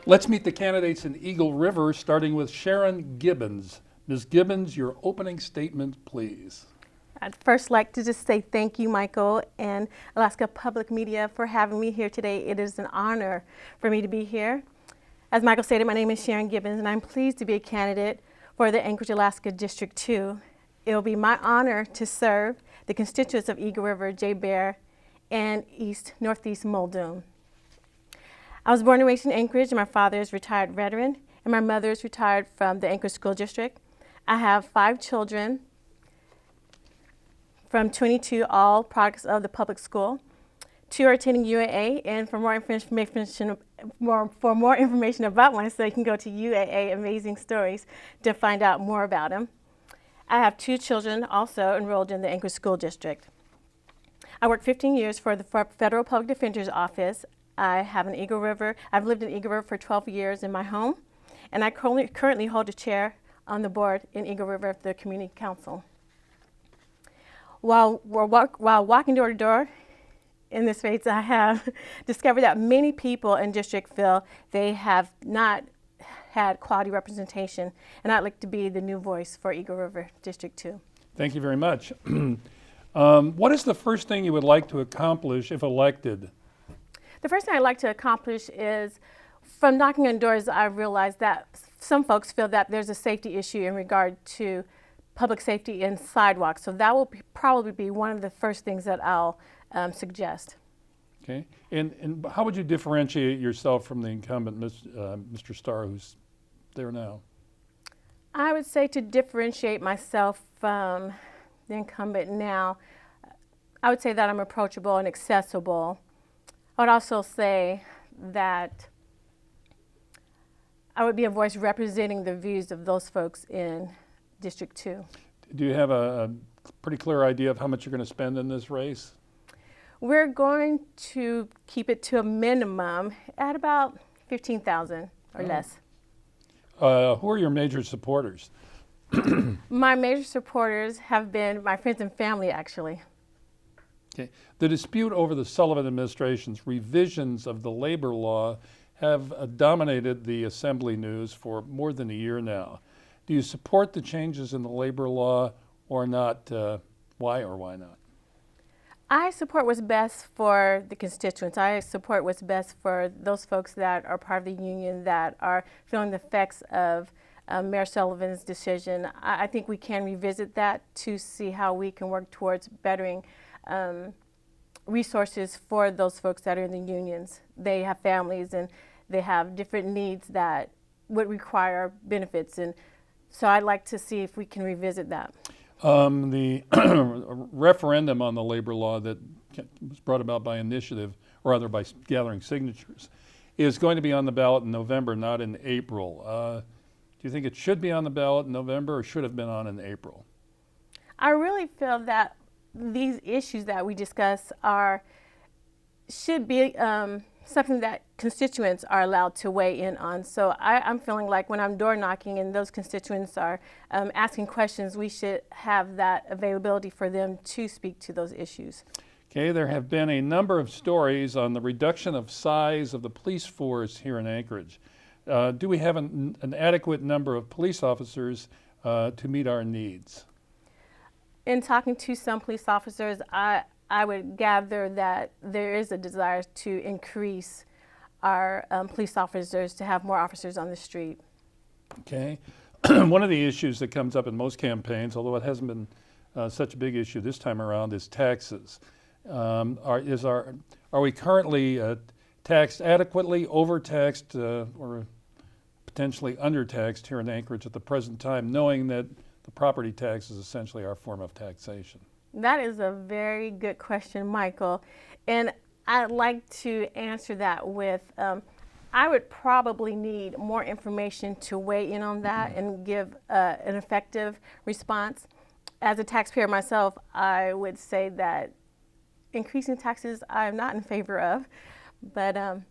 Let's meet the candidates in Eagle River, starting with Sharon Gibbons. Ms. Gibbons, your opening statement, please. I'd first like to just say thank you, Michael, and Alaska Public Media for having me here today. It is an honor for me to be here. As Michael stated, my name is Sharon Gibbons, and I'm pleased to be a candidate for the Anchorage, Alaska District 2. It will be my honor to serve the constituents of Eagle River, Jay Bear, and Northeast Muldoon. I was born and raised in Anchorage, and my father is a retired veteran, and my mother is retired from the Anchorage School District. I have 5 children from 22, all products of the public school. 2 are attending UAA, and for more information about myself, you can go to UAA Amazing Stories to find out more about them. I have 2 children also enrolled in the Anchorage School District. I worked 15 years for the Federal Public Defender's Office. I've lived in Eagle River for 12 years in my home, and I currently hold a chair on the board in Eagle River of the Community Council. While walking door to door in this race, I have discovered that many people in district feel they have not had quality representation, and I'd like to be the new voice for Eagle River District 2. Thank you very much. What is the first thing you would like to accomplish if elected? The first thing I'd like to accomplish is, from knocking on doors, I've realized that some folks feel that there's a safety issue in regard to public safety and sidewalks. So that will probably be one of the first things that I'll suggest. Okay, and how would you differentiate yourself from the incumbent, Mr. Starr, who's there now? I would say to differentiate myself from the incumbent now, I would say that I'm approachable and accessible. I would also say that I would be a voice representing the views of those folks in District 2. Do you have a pretty clear idea of how much you're going to spend in this race? We're going to keep it to a minimum at about $15,000 or less. Who are your major supporters? My major supporters have been my friends and family, actually. Okay. The dispute over the Sullivan administration's revisions of the labor law have dominated the Assembly news for more than a year now. Do you support the changes in the labor law or not? Why or why not? I support what's best for the constituents. I support what's best for those folks that are part of the union that are feeling the effects of Mayor Sullivan's decision. I think we can revisit that to see how we can work towards bettering resources for those folks that are in the unions. They have families and they have different needs that would require benefits, and so I'd like to see if we can revisit that. The referendum on the labor law that was brought about by initiative, or rather by gathering signatures, is going to be on the ballot in November, not in April. Do you think it should be on the ballot in November or should have been on in April? I really feel that these issues that we discuss should be something that constituents are allowed to weigh in on. So I'm feeling like when I'm door knocking and those constituents are asking questions, we should have that availability for them to speak to those issues. Okay, there have been a number of stories on the reduction of size of the police force here in Anchorage. Do we have an adequate number of police officers to meet our needs? In talking to some police officers, I would gather that there is a desire to increase our police officers, to have more officers on the street. Okay. One of the issues that comes up in most campaigns, although it hasn't been such a big issue this time around, is taxes. Are we currently taxed adequately, overtaxed, or potentially undertaxed here in Anchorage at the present time, knowing that the property tax is essentially our form of taxation? That is a very good question, Michael. And I'd like to answer that with, I would probably need more information to weigh in on that and give an effective response. As a taxpayer myself, I would say that increasing taxes I'm not in favor of, but I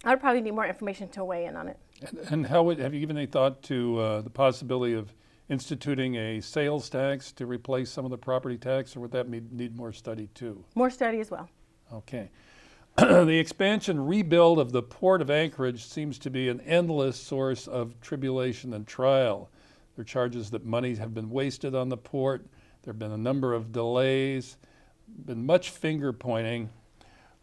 would probably need more information to weigh in on it. And have you given any thought to the possibility of instituting a sales tax to replace some of the property tax, or would that need more study too? More study as well. Okay. The expansion rebuild of the Port of Anchorage seems to be an endless source of tribulation and trial. There are charges that money have been wasted on the port. There have been a number of delays, been much finger pointing.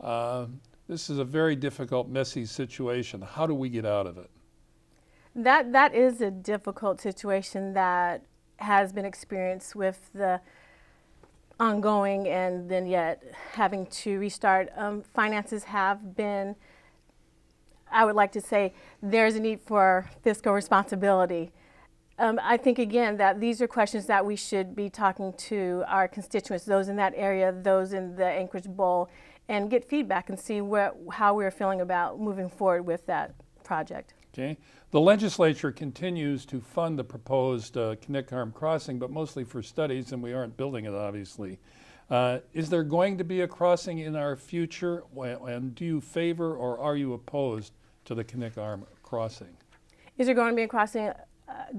This is a very difficult, messy situation. How do we get out of it? That is a difficult situation that has been experienced with the ongoing and then yet having to restart. Finances have been, I would like to say, there's a need for fiscal responsibility. I think, again, that these are questions that we should be talking to our constituents, those in that area, those in the Anchorage Bowl, and get feedback and see how we're feeling about moving forward with that project. Okay. The legislature continues to fund the proposed Knickarm crossing, but mostly for studies, and we aren't building it, obviously. Is there going to be a crossing in our future, and do you favor or are you opposed to the Knickarm crossing? Is there going to be a crossing?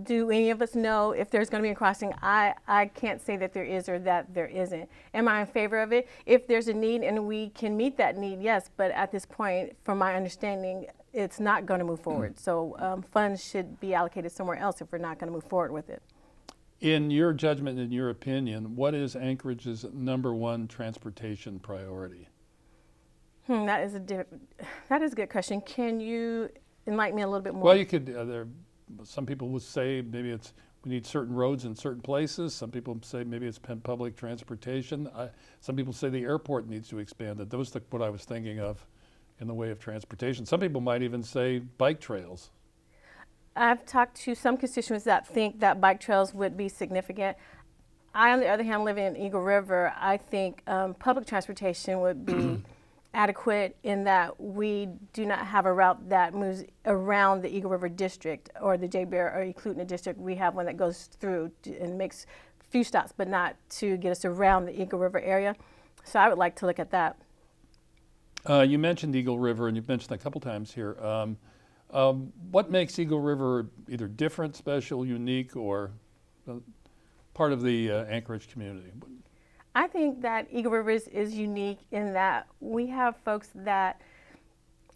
Do any of us know if there's going to be a crossing? I can't say that there is or that there isn't. Am I in favor of it? If there's a need and we can meet that need, yes. But at this point, from my understanding, it's not going to move forward. So funds should be allocated somewhere else if we're not going to move forward with it. In your judgment, in your opinion, what is Anchorage's #1 transportation priority? That is a good question. Can you enlighten me a little bit more? Well, you could. Some people would say maybe we need certain roads in certain places. Some people say maybe it's public transportation. Some people say the airport needs to expand. That was what I was thinking of in the way of transportation. Some people might even say bike trails. I've talked to some constituents that think that bike trails would be significant. I, on the other hand, live in Eagle River. I think public transportation would be adequate in that we do not have a route that moves around the Eagle River District or the J. Bear or Eklutna District. We have one that goes through and makes a few stops, but not to get us around the Eagle River area. So I would like to look at that. You mentioned Eagle River, and you've mentioned it a couple times here. What makes Eagle River either different, special, unique, or part of the Anchorage community? I think that Eagle River is unique in that we have folks that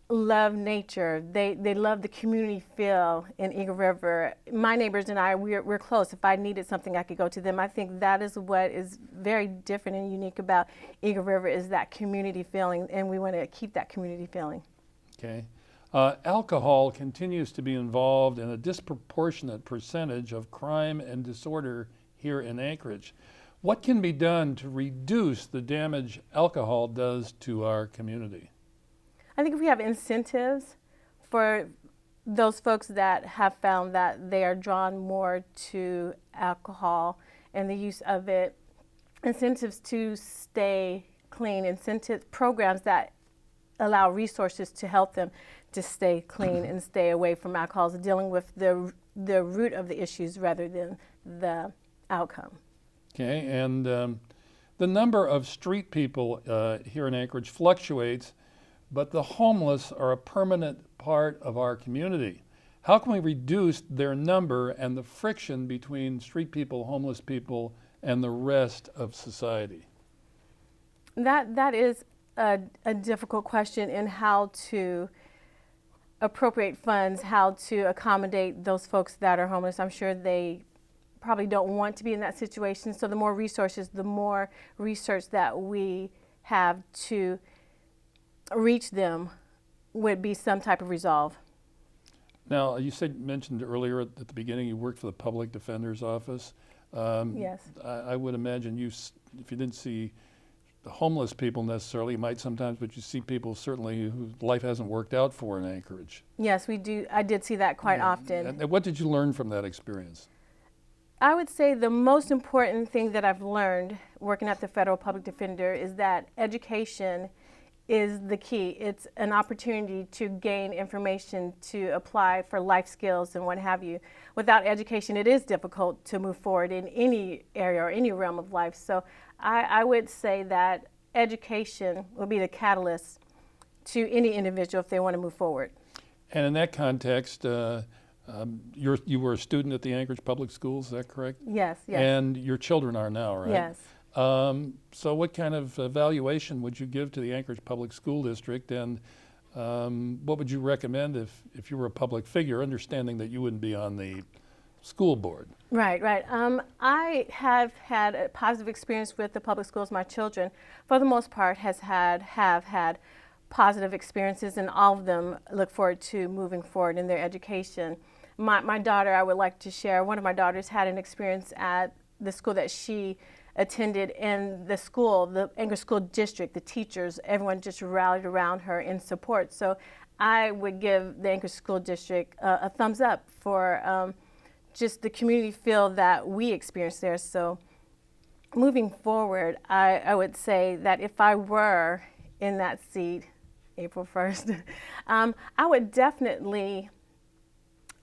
love nature. They love the community feel in Eagle River. My neighbors and I, we're close. If I needed something, I could go to them. I think that is what is very different and unique about Eagle River is that community feeling, and we want to keep that community feeling. Okay. Alcohol continues to be involved in a disproportionate percentage of crime and disorder here in Anchorage. What can be done to reduce the damage alcohol does to our community? I think if we have incentives for those folks that have found that they are drawn more to alcohol and the use of it, incentives to stay clean, incentive programs that allow resources to help them to stay clean and stay away from alcohol, dealing with the root of the issues rather than the outcome. Okay, and the number of street people here in Anchorage fluctuates, but the homeless are a permanent part of our community. How can we reduce their number and the friction between street people, homeless people, and the rest of society? That is a difficult question in how to appropriate funds, how to accommodate those folks that are homeless. I'm sure they probably don't want to be in that situation. So the more resources, the more research that we have to reach them would be some type of resolve. Now, you mentioned earlier at the beginning you worked for the Public Defender's Office. Yes. I would imagine if you didn't see the homeless people necessarily, you might sometimes, but you see people certainly whose life hasn't worked out for in Anchorage. Yes, we do. I did see that quite often. And what did you learn from that experience? I would say the most important thing that I've learned working at the Federal Public Defender is that education is the key. It's an opportunity to gain information to apply for life skills and what have you. Without education, it is difficult to move forward in any area or any realm of life. So I would say that education will be the catalyst to any individual if they want to move forward. And in that context, you were a student at the Anchorage Public Schools, is that correct? Yes, yes. And your children are now, right? Yes. So what kind of evaluation would you give to the Anchorage Public School District, and what would you recommend if you were a public figure, understanding that you wouldn't be on the school board? Right, right. I have had a positive experience with the public schools. My children, for the most part, have had positive experiences, and all of them look forward to moving forward in their education. My daughter, I would like to share, one of my daughters had an experience at the school that she attended, and the school, the Anchorage School District, the teachers, everyone just rallied around her in support. So I would give the Anchorage School District a thumbs up for just the community feel that we experienced there. So moving forward, I would say that if I were in that seat April 1st, I would definitely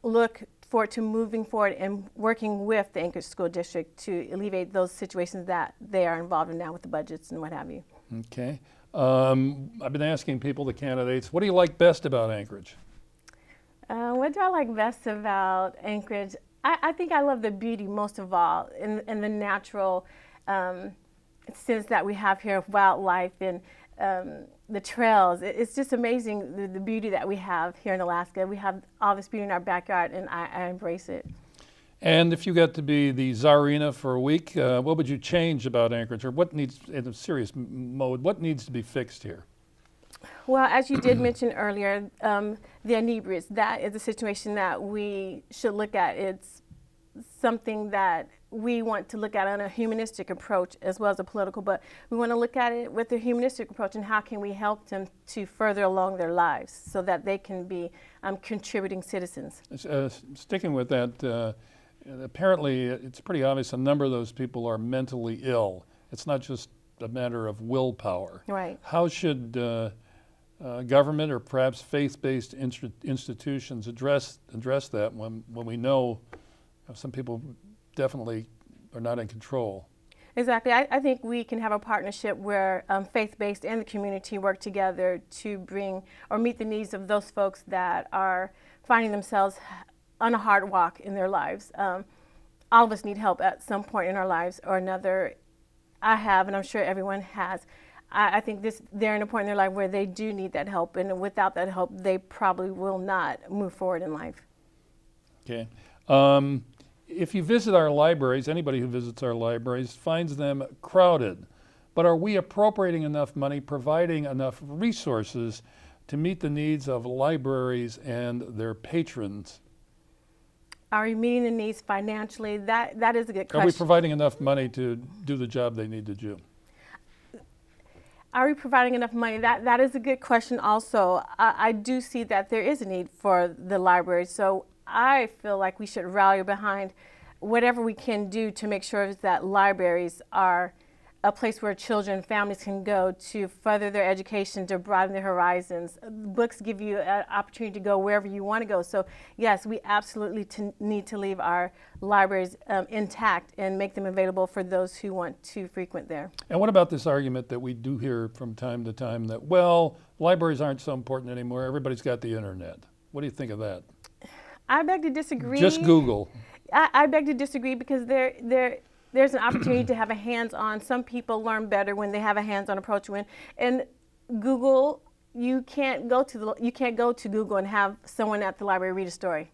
look forward to moving forward and working with the Anchorage School District to alleviate those situations that they are involved in now with the budgets and what have you. Okay. I've been asking people, the candidates, what do you like best about Anchorage? What do I like best about Anchorage? I think I love the beauty most of all, and the natural sense that we have here of wildlife and the trails. It's just amazing, the beauty that we have here in Alaska. We have all this beauty in our backyard, and I embrace it. And if you got to be the Tsarina for a week, what would you change about Anchorage, or what needs, in a serious mode, what needs to be fixed here? Well, as you did mention earlier, the inebriates, that is a situation that we should look at. It's something that we want to look at on a humanistic approach as well as a political, but we want to look at it with a humanistic approach, and how can we help them to further along their lives so that they can be contributing citizens. Sticking with that, apparently it's pretty obvious a number of those people are mentally ill. It's not just a matter of willpower. Right. How should government or perhaps faith-based institutions address that when we know some people definitely are not in control? Exactly. I think we can have a partnership where faith-based and the community work together to bring or meet the needs of those folks that are finding themselves on a hard walk in their lives. All of us need help at some point in our lives or another. I have, and I'm sure everyone has. I think they're in a point in their life where they do need that help, and without that help, they probably will not move forward in life. Okay. If you visit our libraries, anybody who visits our libraries finds them crowded. But are we appropriating enough money, providing enough resources to meet the needs of libraries and their patrons? Are we meeting the needs financially? That is a good question. Are we providing enough money to do the job they need to do? Are we providing enough money? That is a good question also. I do see that there is a need for the library, so I feel like we should rally behind whatever we can do to make sure that libraries are a place where children and families can go to further their education, to broaden their horizons. Books give you an opportunity to go wherever you want to go. So yes, we absolutely need to leave our libraries intact and make them available for those who want to frequent there. And what about this argument that we do hear from time to time that, well, libraries aren't so important anymore, everybody's got the internet? What do you think of that? I beg to disagree. Just Google. I beg to disagree, because there's an opportunity to have a hands-on. Some people learn better when they have a hands-on approach. And Google, you can't go to Google and have someone at the library read a story.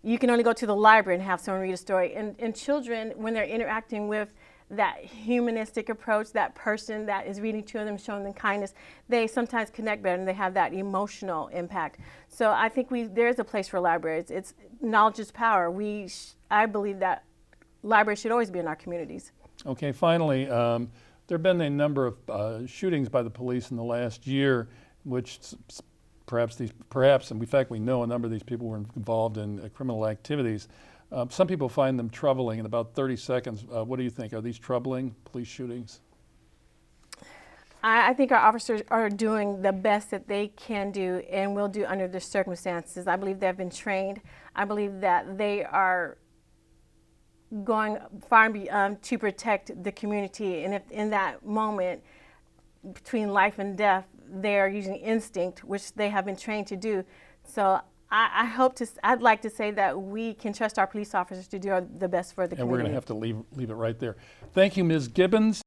You can only go to the library and have someone read a story. And children, when they're interacting with that humanistic approach, that person that is reading to them, showing them kindness, they sometimes connect better and they have that emotional impact. So I think there is a place for libraries. It's knowledge is power. I believe that libraries should always be in our communities. Okay, finally, there have been a number of shootings by the police in the last year, which perhaps, and in fact we know a number of these people were involved in criminal activities. Some people find them troubling. In about 30 seconds, what do you think? Are these troubling, police shootings? I think our officers are doing the best that they can do and will do under the circumstances. I believe they've been trained. I believe that they are going far and beyond to protect the community. And if in that moment between life and death, they are using instinct, which they have been trained to do. So I'd like to say that we can trust our police officers to do the best for the community. And we're going to have to leave it right there. Thank you, Ms. Gibbons.